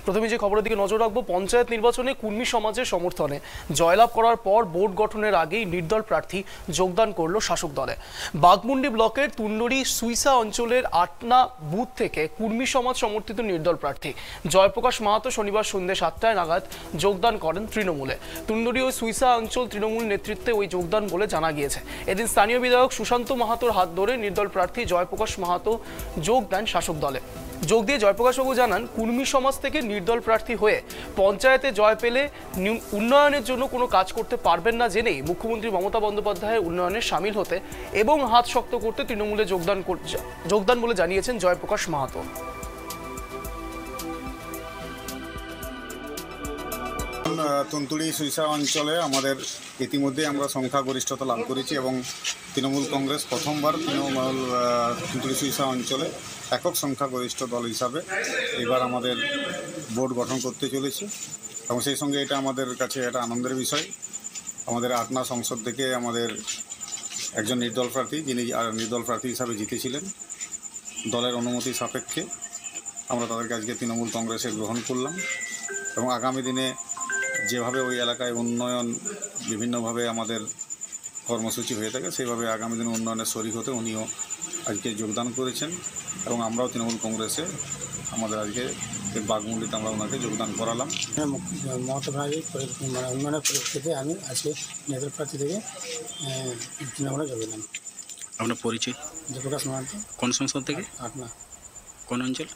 প্রথমে যে খবরের দিকে নজর রাখবো, পঞ্চায়েত নির্বাচনে কুর্মী সমাজের সমর্থনে জয়লাভ করার পর বোর্ড গঠনের আগেই নির্দল প্রার্থী যোগদান করল শাসক দলে। বাঘমুন্ডি ব্লকের তুন্ডরি সুইসা অঞ্চলের আটনা বুথ থেকে কুর্মী সমাজ সমর্থিত নির্দল প্রার্থী জয়প্রকাশ মাহাতো শনিবার সন্ধ্যে 7টায় নাগাদ যোগদান করেন তৃণমূলে। তুন্ডরি ও সুইসা অঞ্চল তৃণমূল নেতৃত্বে ওই যোগদান বলে জানা গিয়েছে। এদিন স্থানীয় বিধায়ক সুশান্ত মাহাতোর হাত ধরে নির্দল প্রার্থী জয়প্রকাশ মাহাতো যোগ দেন শাসক দলে। যোগ দিয়ে জয়প্রকাশবাবু জানান, কুর্মী সমাজ থেকে নির্দল প্রার্থী হয়ে পঞ্চায়েতে জয় পেলে উন্নয়নের জন্য কোনো কাজ করতে পারবেন না জেনেই মুখ্যমন্ত্রী মমতা বন্দ্যোপাধ্যায়ের উন্নয়নে সামিল হতে এবং হাত শক্ত করতে তৃণমূলে যোগদান বলে জানিয়েছেন জয়প্রকাশ মাহাতো। তুন্তুড়ি সুইসা অঞ্চলে আমাদের ইতিমধ্যে আমরা সংখ্যাগরিষ্ঠতা লাভ করেছি এবং তৃণমূল কংগ্রেস প্রথমবার তুন্তুড়ি সুইসা অঞ্চলে একক সংখ্যাগরিষ্ঠ দল হিসাবে এবার আমাদের বোর্ড গঠন করতে চলেছে এবং সেই সঙ্গে এটা আমাদের কাছে একটা আনন্দের বিষয়। আমাদের আটনা সংসদ থেকে আমাদের একজন নির্দল প্রার্থী, যিনি নির্দল প্রার্থী হিসাবে জিতেছিলেন, দলের অনুমতি সাপেক্ষে আমরা তাদেরকে আজকে তৃণমূল কংগ্রেসে গ্রহণ করলাম এবং আগামী দিনে যেভাবে ওই এলাকায় উন্নয়ন বিভিন্নভাবে আমাদের কর্মসূচি হয়ে থাকে, সেইভাবে আগামী দিনে উন্নয়নের শরিক হতে উনিও আজকে যোগদান করেছেন এবং আমরাও তৃণমূল কংগ্রেসে আমাদের আজকে বাঘমুন্ডিতে আমরা ওনাকে যোগদান করালাম। মমতা ব্যানার্জির উন্নয়নের পরিপ্রেক্ষিতে আমি আজকে নির্দল প্রার্থী থেকে তৃণমূলে যোগ দিলাম। আপনার পরিচয়? জয়প্রকাশ মাহাতো। কোন সংসদ থেকে? আটনা। কোন অঞ্চল?